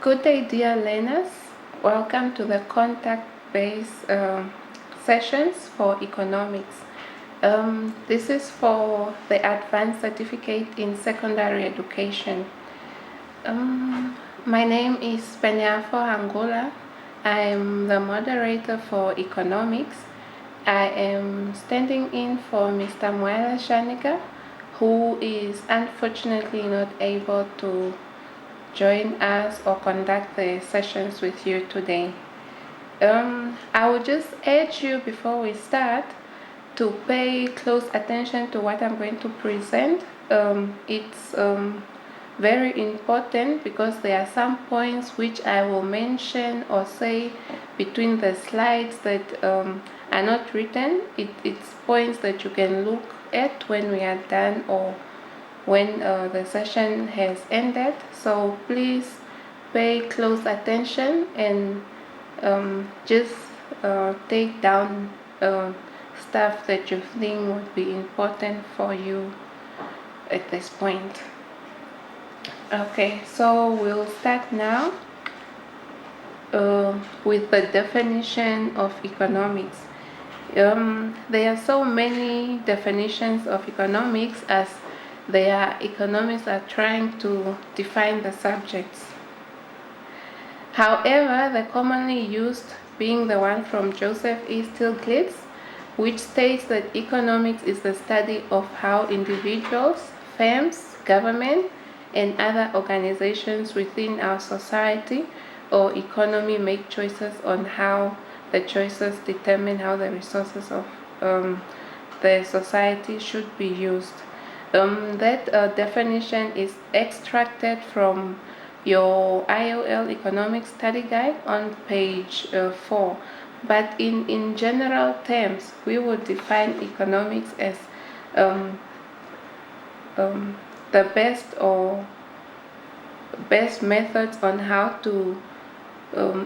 Good day, dear learners. Welcome to the contact-based sessions for economics. This is for the advanced certificate in secondary education. My name is Penyafo Angola. I am the moderator for economics. I am standing in for Mr. Mwela Shanika, who is unfortunately not able to join us or conduct the sessions with you today. I would just urge you before we start to pay close attention to what I'm going to present. It's very important because there are some points which I will mention or say between the slides that are not written. It's points that you can look at when we are done or when the session has ended. So please pay close attention and just take down stuff that you think would be important for you at this point. Okay, so we'll start now with the definition of economics. There are so many definitions of economics as economists are trying to define the subjects. However, the commonly used being the one from Joseph E. Stiglitz, which states that economics is the study of how individuals, firms, government, and other organizations within our society or economy make choices on how the choices determine how the resources of the society should be used. That definition is extracted from your IOL economic study guide on page 4. But in general terms, we would define economics as the best methods on how to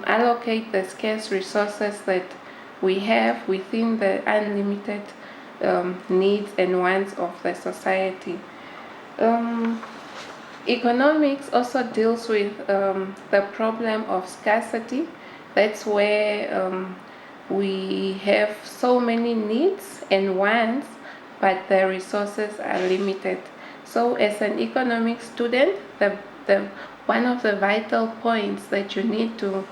allocate the scarce resources that we have within the unlimited needs and wants of the society. Economics also deals with the problem of scarcity. That's where we have so many needs and wants, but the resources are limited. So as an economics student, one of the vital points that you need to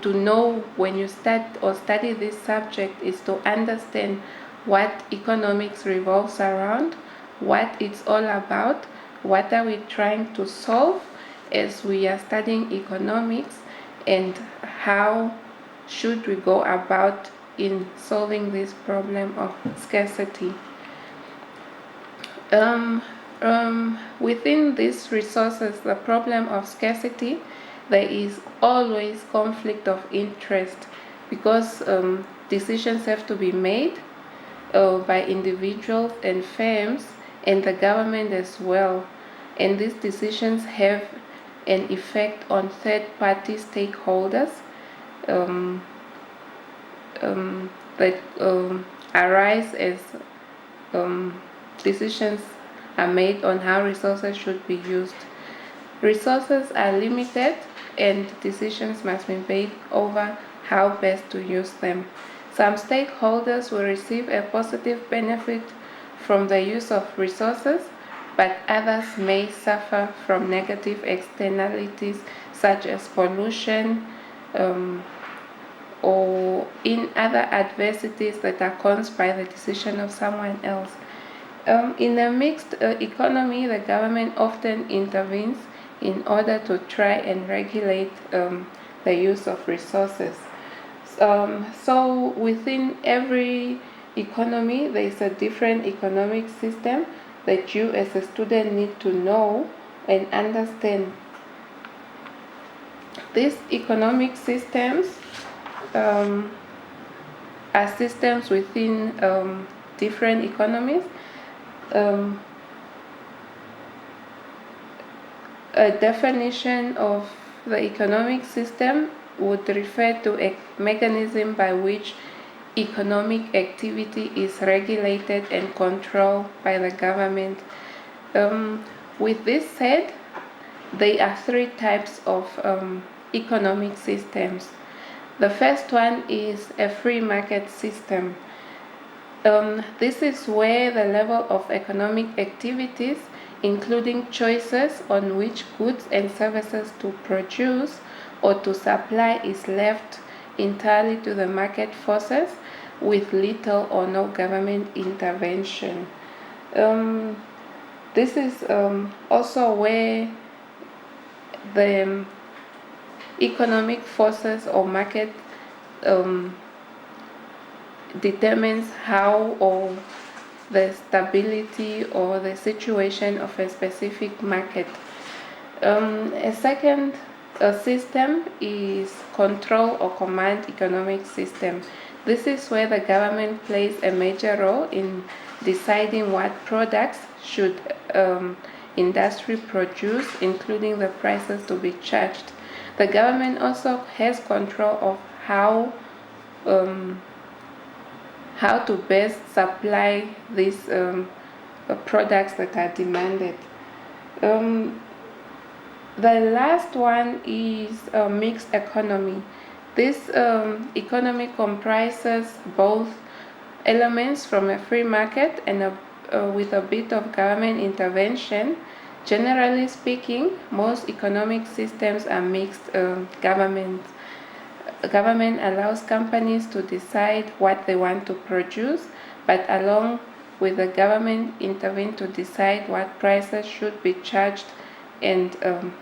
know when you start or study this subject is to understand what economics revolves around, what it's all about, what are we trying to solve as we are studying economics, and how should we go about in solving this problem of scarcity. Within these resources, the problem of scarcity, there is always conflict of interest because decisions have to be made by individuals and firms and the government as well. And these decisions have an effect on third-party stakeholders that arise as decisions are made on how resources should be used. Resources are limited and decisions must be made over how best to use them. Some stakeholders will receive a positive benefit from the use of resources, but others may suffer from negative externalities such as pollution or in other adversities that are caused by the decision of someone else. In a mixed economy, the government often intervenes in order to try and regulate the use of resources. So within every economy, there is a different economic system that you as a student need to know and understand. These economic systems are systems within different economies. A definition of the economic system would refer to a mechanism by which economic activity is regulated and controlled by the government. With this said, there are three types of economic systems. The first one is a free market system. This is where the level of economic activities, including choices on which goods and services to produce or to supply, is left entirely to the market forces with little or no government intervention. This is also where the economic forces or market determines how or the stability or the situation of a specific market. A second system is control or command economic system. This is where the government plays a major role in deciding what products should industry produce, including the prices to be charged. The government also has control of how to best supply these products that are demanded. The last one is a mixed economy. This economy comprises both elements from a free market and with a bit of government intervention. Generally speaking, most economic systems are mixed government. Government allows companies to decide what they want to produce, but along with the government intervene to decide what prices should be charged and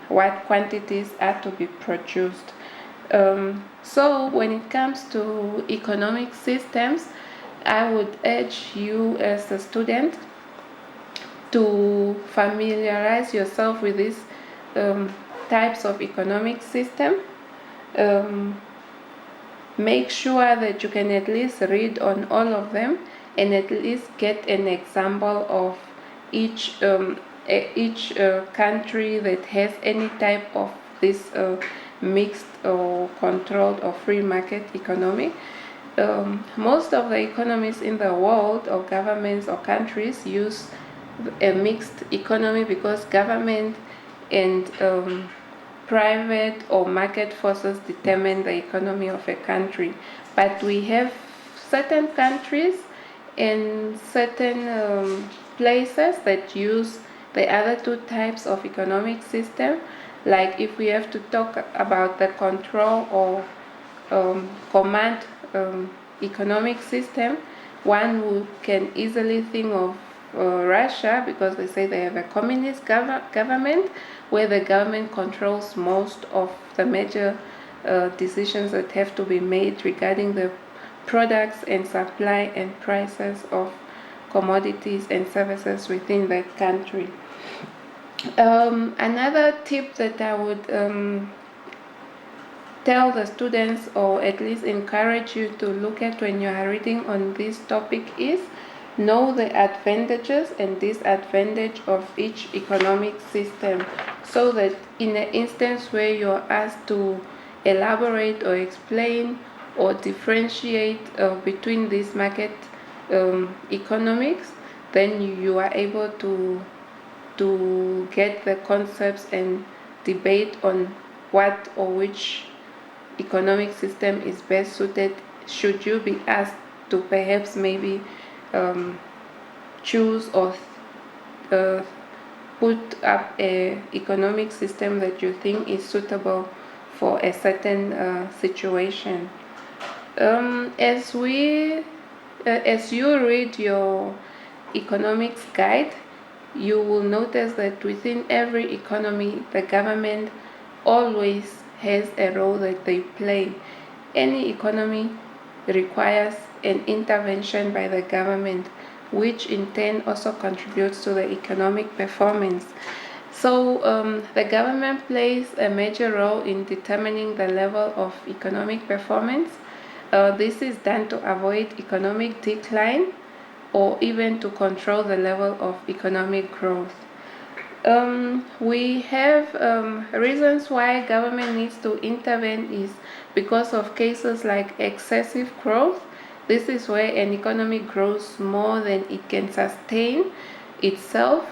what quantities are to be produced. So when it comes to economic systems, I would urge you as a student to familiarize yourself with these types of economic system. Make sure that you can at least read on all of them and at least get an example of each country that has any type of this mixed or controlled or free market economy. Most of the economies in the world, or governments or countries, use a mixed economy because government and private or market forces determine the economy of a country. But we have certain countries and certain places that use the other two types of economic system. Like if we have to talk about the control or command economic system, one who can easily think of Russia, because they say they have a communist government where the government controls most of the major decisions that have to be made regarding the products and supply and prices of commodities and services within that country. Another tip that I would tell the students, or at least encourage you to look at when you are reading on this topic, is know the advantages and disadvantages of each economic system, so that in an instance where you are asked to elaborate or explain or differentiate between these market economics, then you are able to get the concepts and debate on what or which economic system is best suited, should you be asked to perhaps maybe choose or put up a economic system that you think is suitable for a certain situation. As you read your economics guide, you will notice that within every economy, the government always has a role that they play. Any economy requires an intervention by the government, which in turn also contributes to the economic performance. So the government plays a major role in determining the level of economic performance. This is done to avoid economic decline or even to control the level of economic growth. We have reasons why government needs to intervene is because of cases like excessive growth. This is where an economy grows more than it can sustain itself,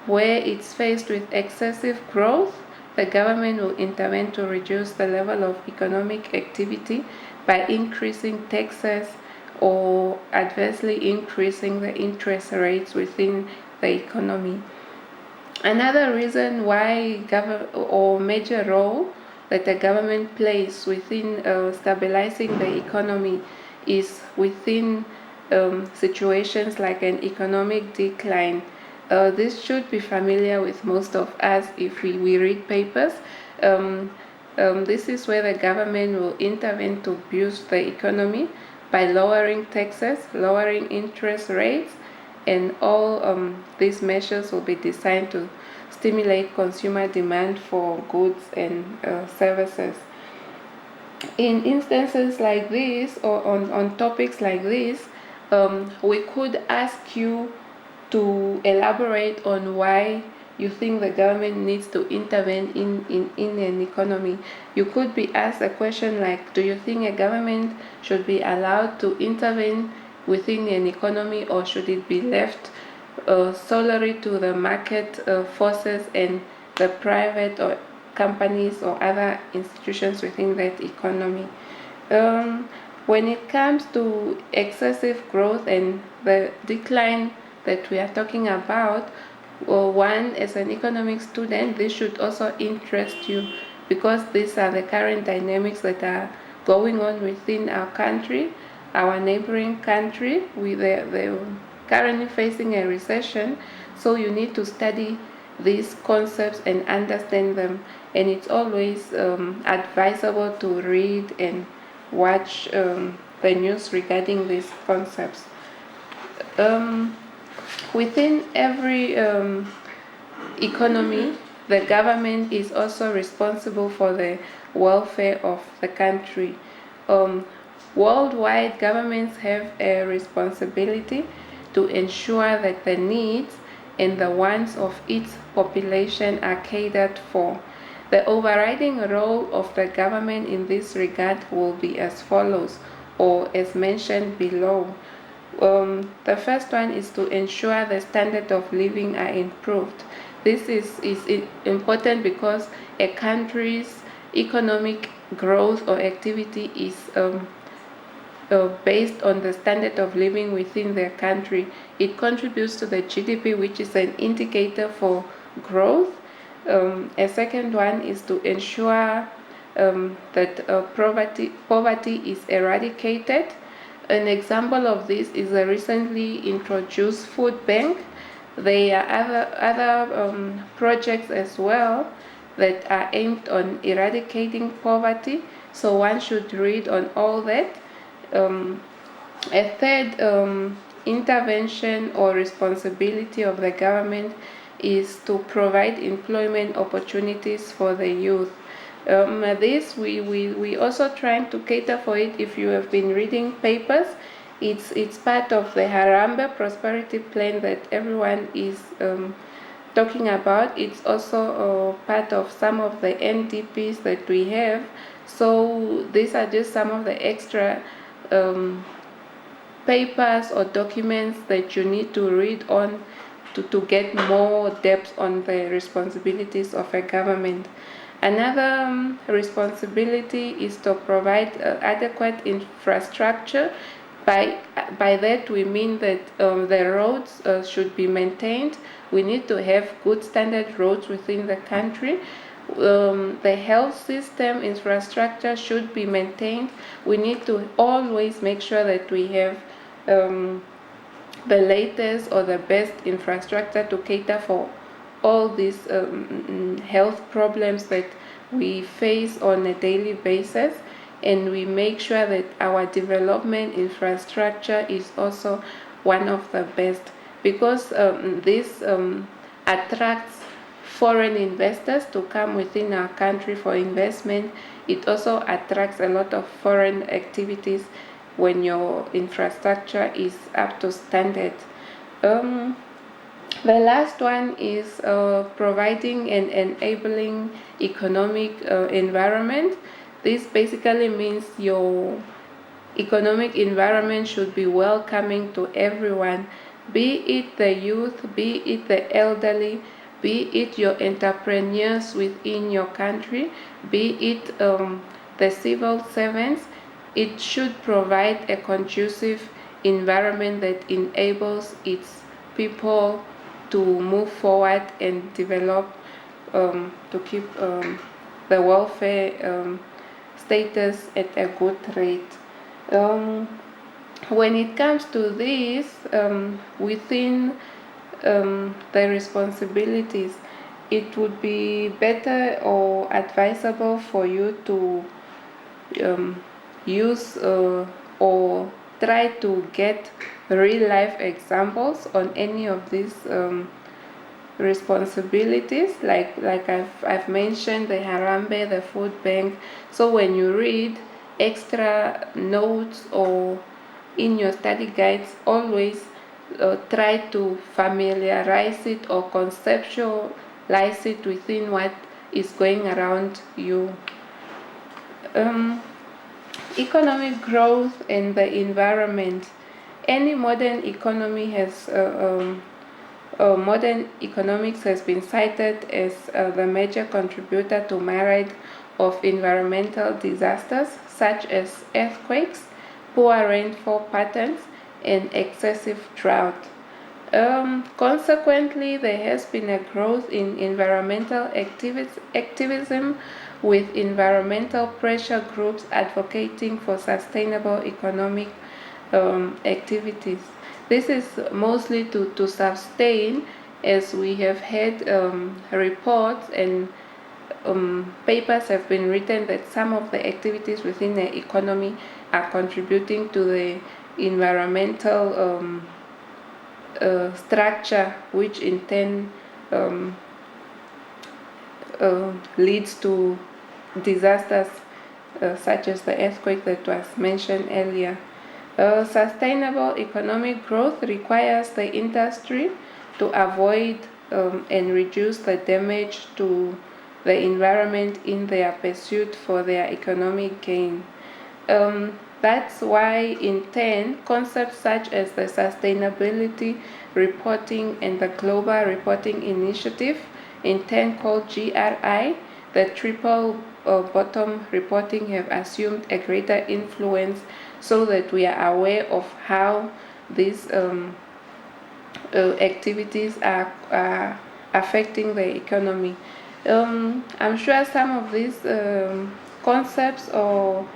where it's faced with excessive growth. the government will intervene to reduce the level of economic activity by increasing taxes or adversely increasing the interest rates within the economy. Another reason why major role that the government plays within stabilizing the economy is within situations like an economic decline. This should be familiar with most of us if we read papers. This is where the government will intervene to boost the economy by lowering taxes, lowering interest rates, and all these measures will be designed to stimulate consumer demand for goods and services. In instances like this, or on topics like this, we could ask you to elaborate on why you think the government needs to intervene in an economy. You could be asked a question like, do you think a government should be allowed to intervene within an economy, or should it be left solely to the market forces and the private or companies or other institutions within that economy? When it comes to excessive growth and the decline that we are talking about, one, as an economic student, this should also interest you, because these are the current dynamics that are going on within our country, our neighboring country. They're currently facing a recession, so you need to study these concepts and understand them, and it's always advisable to read and watch the news regarding these concepts. Within every economy, the government is also responsible for the welfare of the country. Worldwide, governments have a responsibility to ensure that the needs and the wants of its population are catered for. The overriding role of the government in this regard will be as follows, or as mentioned below. The first one is to ensure the standard of living are improved. This is important because a country's economic growth or activity is based on the standard of living within their country. It contributes to the GDP, which is an indicator for growth. A second one is to ensure that poverty is eradicated. An example of this is a recently introduced food bank. There are other projects as well that are aimed on eradicating poverty, so one should read on all that. A third intervention or responsibility of the government is to provide employment opportunities for the youth. This we also trying to cater for it. If you have been reading papers, it's part of the Harambee Prosperity Plan that everyone is talking about. It's also part of some of the NDPs that we have. So these are just some of the extra papers or documents that you need to read on to get more depth on the responsibilities of a government. Another responsibility is to provide adequate infrastructure. By that we mean that the roads should be maintained. We need to have good standard roads within the country. The health system infrastructure should be maintained. We need to always make sure that we have the latest or the best infrastructure to cater for all these health problems that we face on a daily basis, and we make sure that our development infrastructure is also one of the best, because this attracts foreign investors to come within our country for investment. It also attracts a lot of foreign activities when your infrastructure is up to standard. The last one is providing an enabling economic environment. This basically means your economic environment should be welcoming to everyone, be it the youth, be it the elderly, be it your entrepreneurs within your country, be it the civil servants. It should provide a conducive environment that enables its people to move forward and develop, to keep the welfare status at a good rate. When it comes to this, within the responsibilities, it would be better or advisable for you to use or try to get real life examples on any of these responsibilities, like I've mentioned, the Harambe, the food bank. So when you read extra notes or in your study guides, always try to familiarize it or conceptualize it within what is going around you. Economic growth and the environment. Any modern economy has modern economics has been cited as the major contributor to myriad of environmental disasters such as earthquakes, poor rainfall patterns, and excessive drought. Consequently, there has been a growth in environmental activism, with environmental pressure groups advocating for sustainable economic activities. This is mostly to sustain, as we have had reports and papers have been written that some of the activities within the economy are contributing to the environmental structure, which in turn leads to disasters such as the earthquake that was mentioned earlier. Sustainable economic growth requires the industry to avoid and reduce the damage to the environment in their pursuit for their economic gain. That's why, in turn, concepts such as the sustainability reporting and the global reporting initiative, in turn called GRI, the triple bottom reporting, have assumed a greater influence, so that we are aware of how these activities are affecting the economy. I'm sure some of these concepts or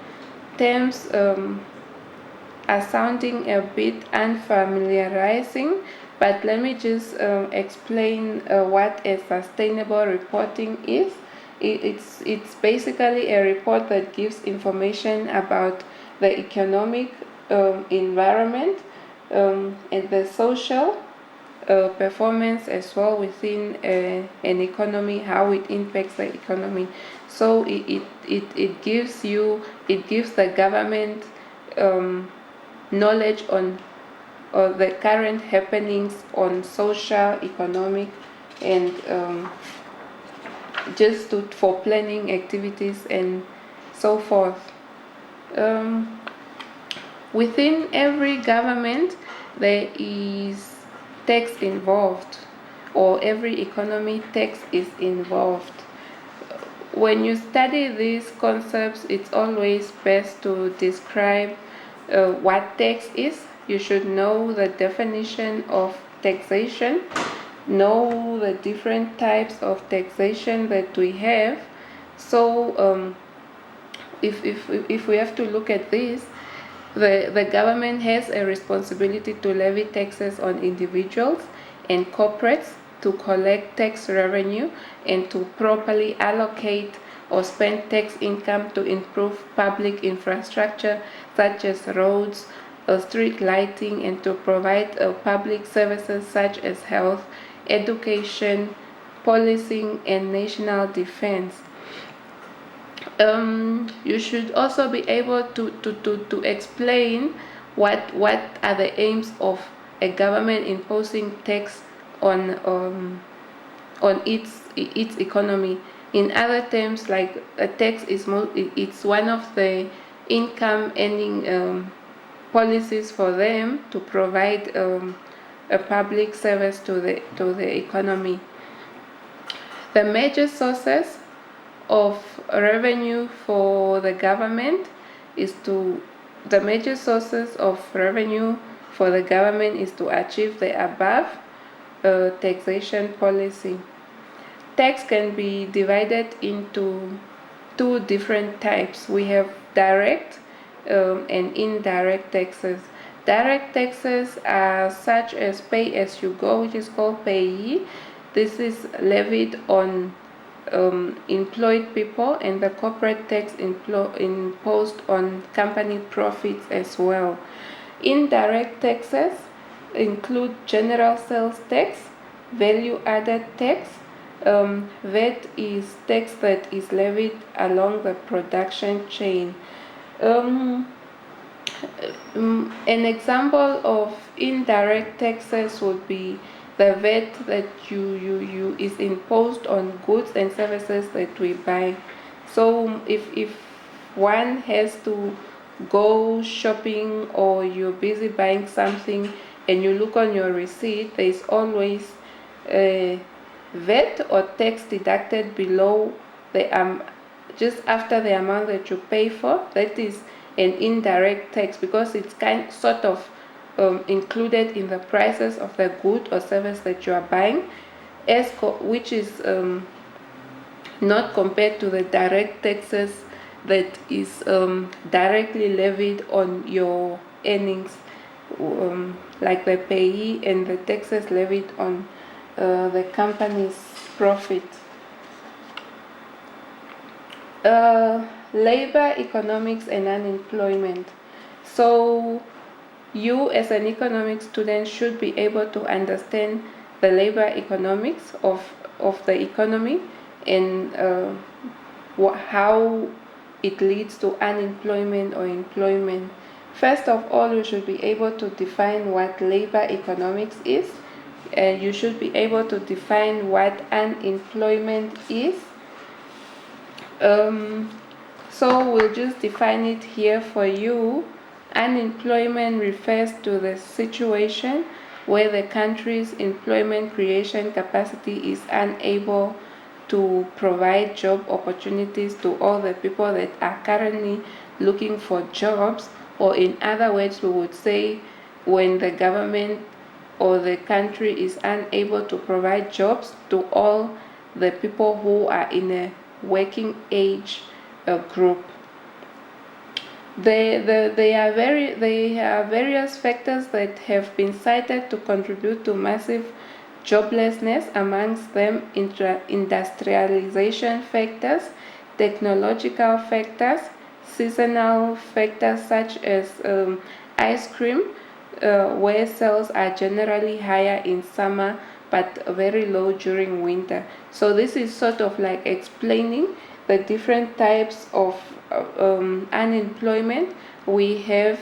terms are sounding a bit unfamiliarizing, but let me just explain what a sustainable reporting is. It's basically a report that gives information about the economic environment and the social performance as well within an economy, how it impacts the economy. So it gives the government knowledge on the current happenings on social, economic, and just for planning activities and so forth. Within every government, there is tax involved, or every economy tax is involved. When you study these concepts, it's always best to describe what tax is. You should know the definition of taxation, know the different types of taxation that we have. So if we have to look at this, the government has a responsibility to levy taxes on individuals and corporates, to collect tax revenue, and to properly allocate or spend tax income to improve public infrastructure such as roads, street lighting, and to provide public services such as health, education, policing, and national defense. You should also be able to explain what are the aims of a government imposing tax on its economy. In other terms, like a tax it's one of the income earning policies for them to provide a public service to the economy. The major sources of revenue for the government is to achieve the above taxation policy. Tax can be divided into two different types. We have direct and indirect taxes. Direct taxes are such as pay as you go, which is called payee. This is levied on employed people, and the corporate tax imposed on company profits as well. Indirect taxes include general sales tax, value added tax. VAT is tax that is levied along the production chain. An example of indirect taxes would be the VAT that is imposed on goods and services that we buy. So if one has to go shopping, or you're busy buying something and you look on your receipt, there is always a VAT or tax deducted below just after the amount that you pay for. That is an indirect tax, because it's sort of included in the prices of the good or service that you are buying, which is not compared to the direct taxes that is directly levied on your earnings, like the payee and the taxes levied on the company's profit. Labor, economics, and unemployment. So you as an economics student should be able to understand the labor economics of the economy, and how it leads to unemployment or employment. First of all, you should be able to define what labor economics is, and you should be able to define what unemployment is. So we'll just define it here for you. Unemployment refers to the situation where the country's employment creation capacity is unable to provide job opportunities to all the people that are currently looking for jobs, or in other words, we would say when the government or the country is unable to provide jobs to all the people who are in a working age group. There are various factors that have been cited to contribute to massive joblessness, amongst them industrialization factors, technological factors, seasonal factors such as ice cream, where sales are generally higher in summer but very low during winter. So this is sort of like explaining the different types of unemployment. We have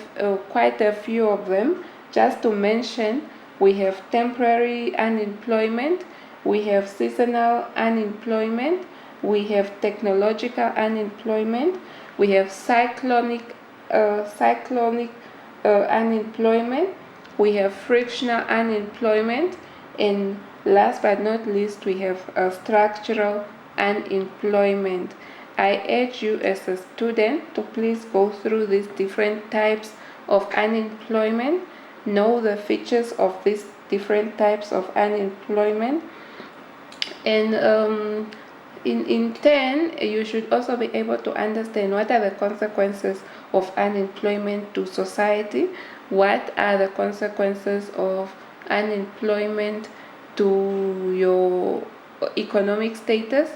quite a few of them. Just to mention, we have temporary unemployment, we have seasonal unemployment, we have technological unemployment, we have cyclonic unemployment, we have frictional unemployment, and last but not least, we have structural unemployment. I urge you as a student to please go through these different types of unemployment, know the features of these different types of unemployment, and in turn, you should also be able to understand what are the consequences of unemployment to society, what are the consequences of unemployment to your economic status,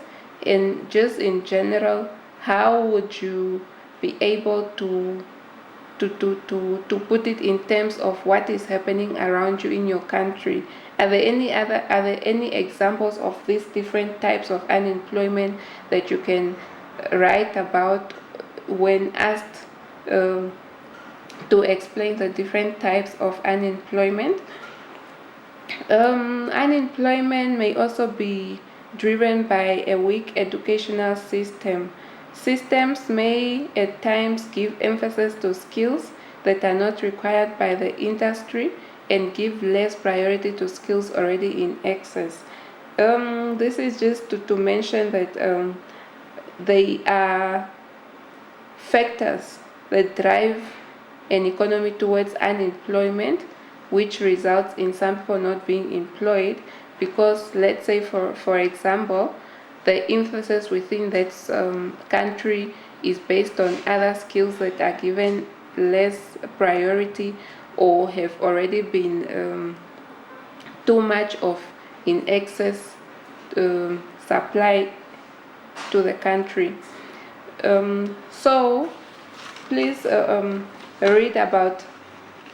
and just in general, how would you be able to put it in terms of what is happening around you in your country. Are there any examples of these different types of unemployment that you can write about when asked to explain the different types of unemployment? Unemployment may also be driven by a weak educational system. Systems may at times give emphasis to skills that are not required by the industry and give less priority to skills already in excess. This is just to mention that they are factors that drive an economy towards unemployment, which results in some people not being employed, because let's say for example, the emphasis within that country is based on other skills that are given less priority or have already been too much of in excess supply to the country. So please read about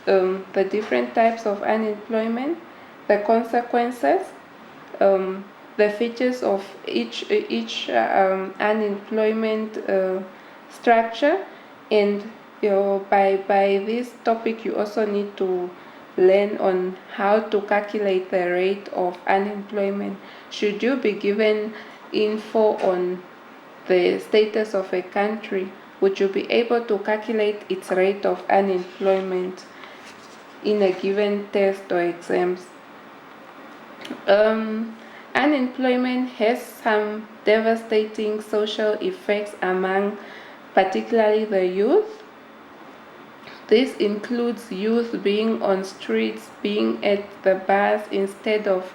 the different types of unemployment, the consequences, the features of each unemployment structure, and by this topic you also need to learn on how to calculate the rate of unemployment. Should you be given info on the status of a country, would you be able to calculate its rate of unemployment in a given test or exams? Unemployment has some devastating social effects among particularly the youth. This includes youth being on streets, being at the bars instead of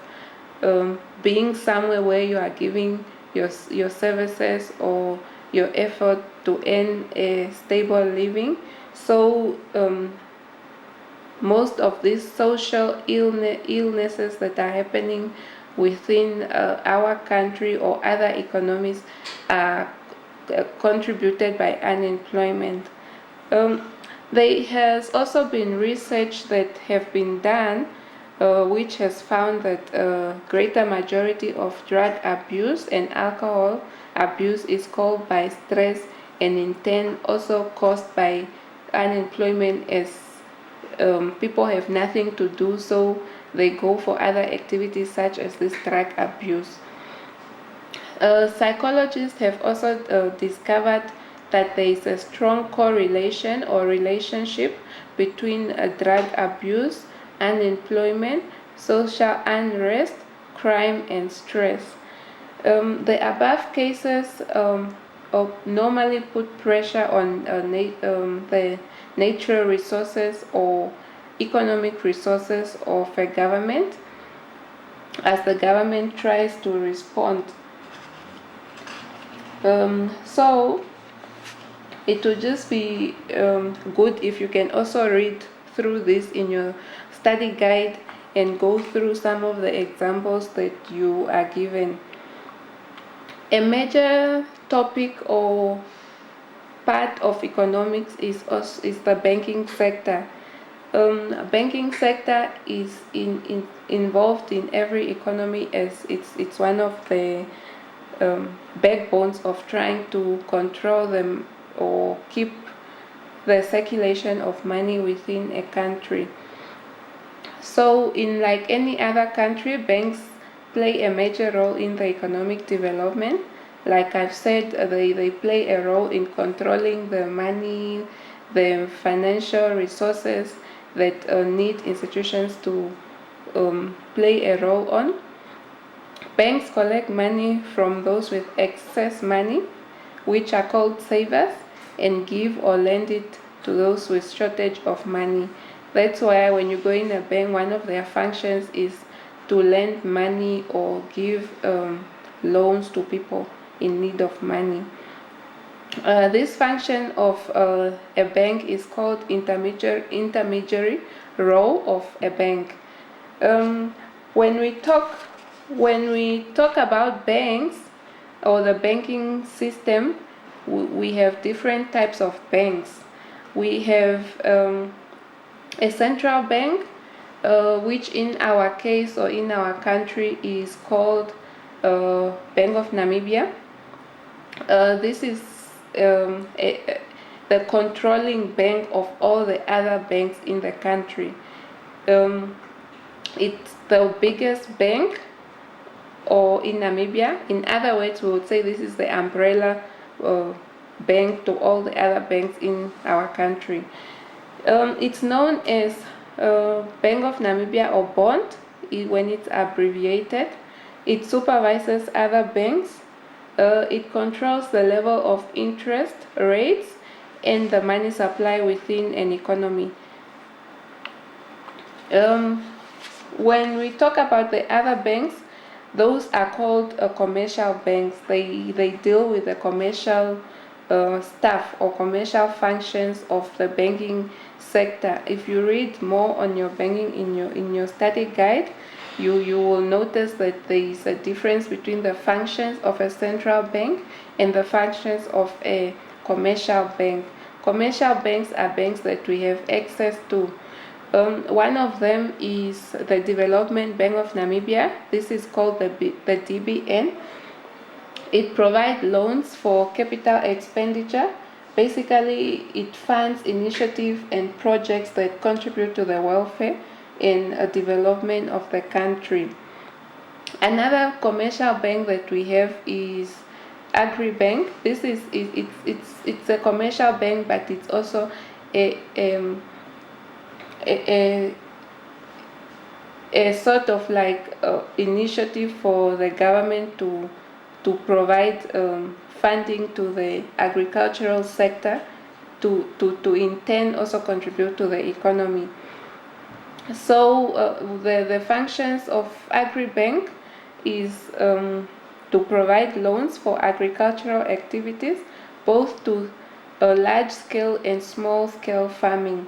being somewhere where you are giving your services or your effort to earn a stable living. So most of these social illnesses that are happening within our country or other economies are contributed by unemployment. There has also been research that have been done which has found that a greater majority of drug abuse and alcohol abuse is caused by stress, and in turn also caused by unemployment, as people have nothing to do, so they go for other activities such as this drug abuse. Psychologists have also discovered that there is a strong correlation or relationship between drug abuse, unemployment, social unrest, crime, and stress. The above cases normally put pressure on the natural resources or economic resources of a government, as the government tries to respond. So it would just be good if you can also read through this in your study guide and go through some of the examples that you are given. A major topic or part of economics is the banking sector. Banking sector is involved in every economy, as it's one of the backbones of trying to control them or keep the circulation of money within a country. So in like any other country, banks play a major role in the economic development. Like I've said, they play a role in controlling the money, the financial resources that need institutions to play a role on. Banks collect money from those with excess money, which are called savers, and give or lend it to those with shortage of money. That's why when you go in a bank, one of their functions is to lend money or give loans to people in need of money. This function of a bank is called intermediary role of a bank. When we talk about banks or the banking system, we have different types of banks. We have a central bank, which in our case or in our country is called Bank of Namibia. This is the controlling bank of all the other banks in the country. It's the biggest bank or in Namibia. In other words, we would say this is the umbrella bank to all the other banks in our country. It's known as Bank of Namibia, or BOND when it's abbreviated. It supervises other banks. It controls the level of interest rates and the money supply within an economy. When we talk about the other banks, those are called commercial banks. They deal with the commercial stuff or commercial functions of the banking sector. If you read more on your banking in your study guide, you will notice that there is a difference between the functions of a central bank and the functions of a commercial bank. Commercial banks are banks that we have access to. One of them is the Development Bank of Namibia. This is called the DBN. It provides loans for capital expenditure. Basically, it funds initiatives and projects that contribute to the welfare and development of the country. Another commercial bank that we have is AgriBank. This is it's a commercial bank, but it's also a sort of like initiative for the government to provide funding to the agricultural sector to in turn also contribute to the economy. So the functions of AgriBank is to provide loans for agricultural activities, both to large scale and small scale farming,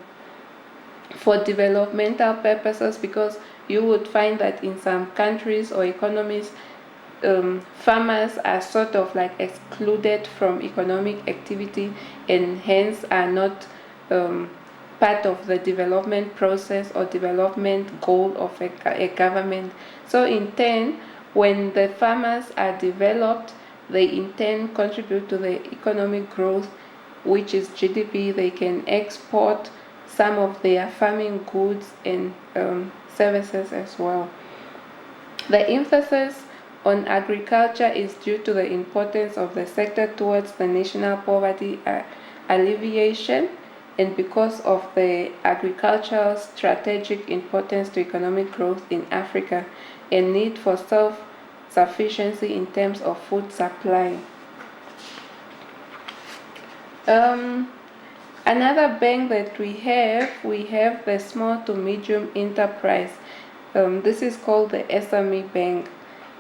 for developmental purposes, because you would find that in some countries or economies, farmers are sort of like excluded from economic activity and hence are not part of the development process or development goal of a government. So in turn, when the farmers are developed, they in turn contribute to the economic growth, which is GDP. They can export some of their farming goods and services as well. The emphasis on agriculture is due to the importance of the sector towards the national poverty alleviation, and because of the agricultural strategic importance to economic growth in Africa and need for self-sufficiency in terms of food supply. Another bank that we have the small to medium enterprise. This is called the SME bank.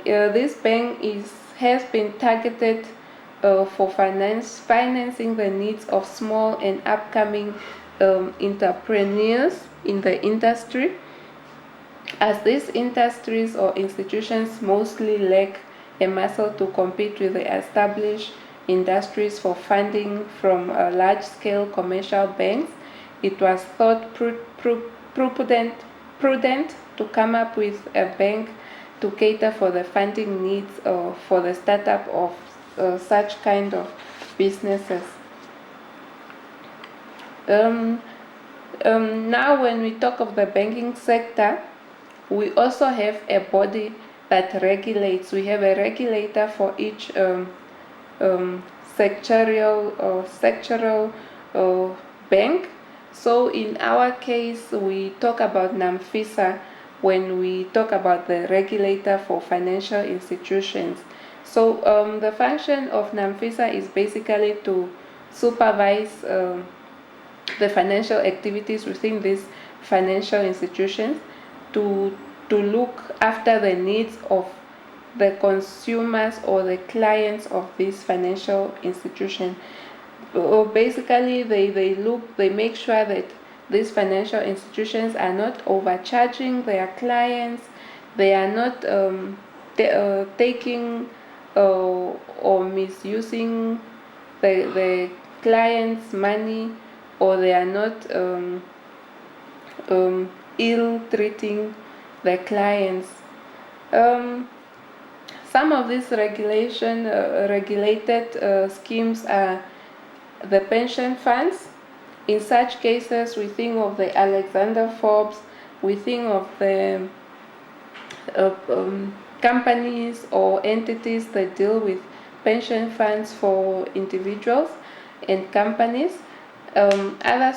This bank has been targeted for financing the needs of small and upcoming entrepreneurs in the industry, as these industries or institutions mostly lack a muscle to compete with the established industries for funding from large-scale commercial banks. It was thought prudent to come up with a bank to cater for the funding needs for the startup of such kind of businesses. Now when we talk of the banking sector, we also have a body that regulates. We have a regulator for each sectoral bank. So in our case, we talk about NAMFISA when we talk about the regulator for financial institutions. So the function of NAMFISA is basically to supervise the financial activities within these financial institutions, to look after the needs of the consumers or the clients of this financial institution. Basically, they make sure that these financial institutions are not overcharging their clients, they are not taking or misusing the client's money, or they are not ill-treating the clients. Some of these regulated schemes are the pension funds. In such cases, we think of the Alexander Forbes, we think of the companies or entities that deal with pension funds for individuals and companies. Other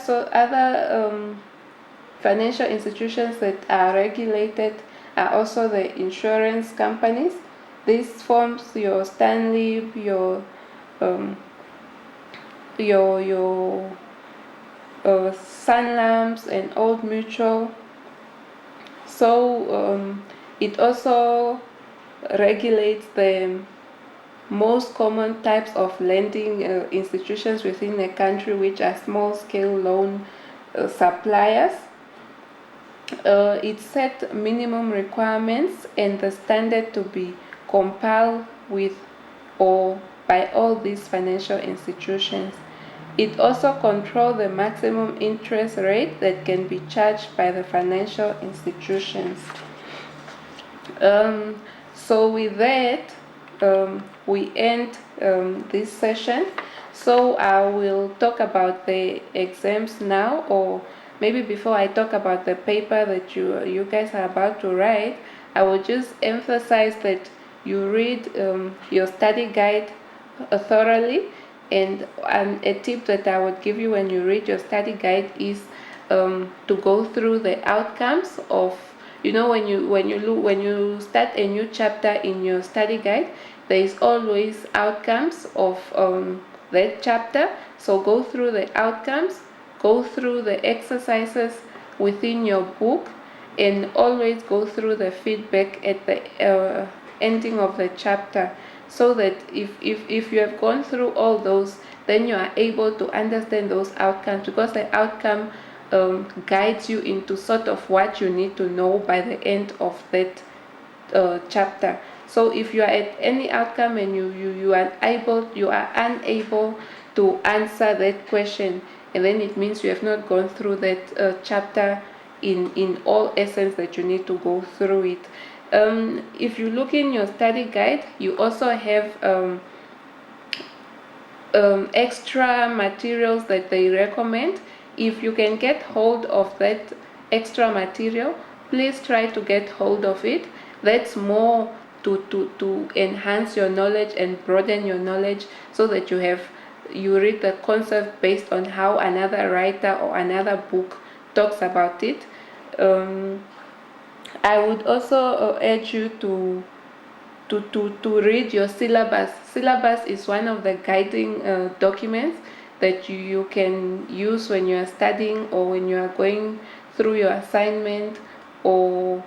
financial institutions that are regulated are also the insurance companies. This forms your Stanley, your Sun Lamps and Old Mutual. So it also regulates the most common types of lending institutions within a country, which are small-scale loan suppliers. It set minimum requirements and the standard to be complied with or by all these financial institutions. It also controls the maximum interest rate that can be charged by the financial institutions. So with that, we end this session. So I will talk about the exams now, or maybe before I talk about the paper that you guys are about to write, I will just emphasize that you read your study guide thoroughly. And a tip that I would give you when you read your study guide is to go through the outcomes of, when you start a new chapter in your study guide, there is always outcomes of that chapter. So go through the outcomes, go through the exercises within your book, and always go through the feedback at the ending of the chapter, so that if you have gone through all those, then you are able to understand those outcomes, because the outcome guides you into sort of what you need to know by the end of that chapter. So if you are at any outcome and you are unable to answer that question, and then it means you have not gone through that chapter in all essence that you need to go through it. If you look in your study guide, you also have extra materials that they recommend. If you can get hold of that extra material, please try to get hold of it. That's more to enhance your knowledge and broaden your knowledge, so that you read the concept based on how another writer or another book talks about it. I would also urge you to read your syllabus. Syllabus is one of the guiding documents that you can use when you are studying or when you are going through your assignment, or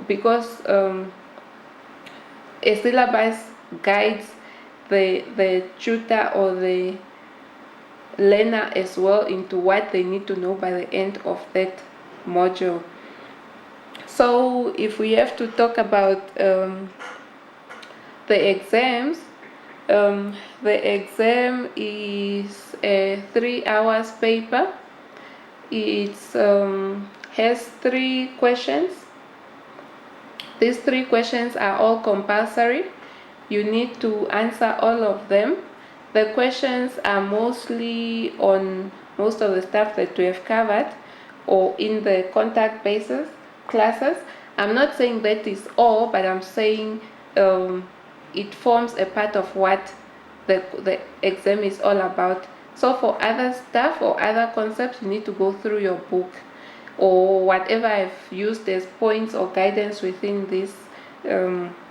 because a syllabus guides the tutor or the learner as well into what they need to know by the end of that module. So if we have to talk about the exams, the exam is a 3 hours paper. It has 3 questions. These 3 questions are all compulsory. You need to answer all of them. The questions are mostly on most of the stuff that we have covered, or in the contact basis classes. I'm not saying that is all, but I'm saying it forms a part of what the exam is all about. So for other stuff or other concepts, you need to go through your book or whatever I've used as points or guidance within this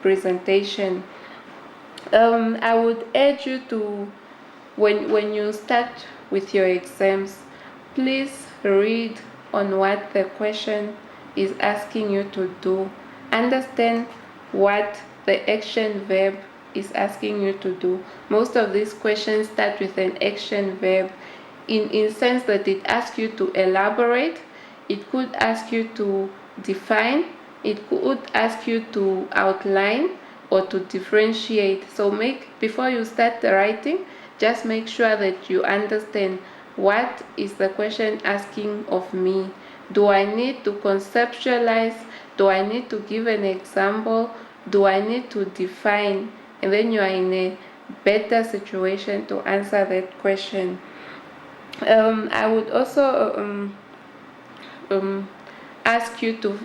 presentation. I would urge you to, when you start with your exams, please read on what the question is asking you to do. Understand what the action verb is asking you to do. Most of these questions start with an action verb in sense that it asks you to elaborate. It could ask you to define. It could ask you to outline or to differentiate. So before you start the writing, just make sure that you understand, what is the question asking of me? Do I need to conceptualize? Do I need to give an example? Do I need to define? And then you are in a better situation to answer that question. I would also ask you to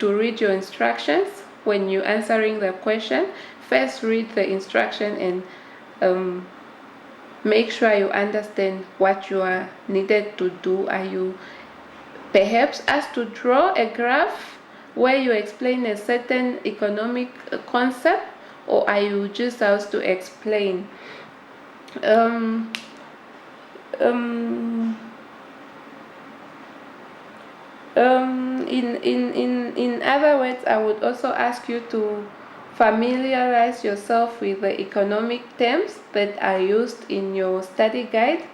read your instructions when you're answering the question. First, read the instruction and make sure you understand what you are needed to do. Are you perhaps asked to draw a graph where you explain a certain economic concept, or are you just out to explain? In other words, I would also ask you to familiarize yourself with the economic terms that are used in your study guide,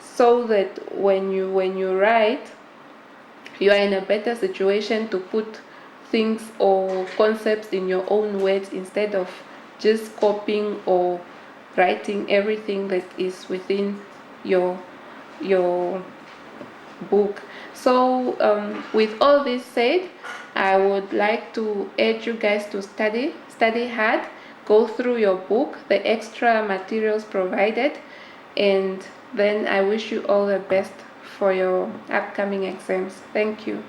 so that when you write, you are in a better situation to put things or concepts in your own words instead of just copying or writing everything that is within your book. So with all this said, I would like to urge you guys to study hard, go through your book, the extra materials provided, and then I wish you all the best for your upcoming exams. Thank you.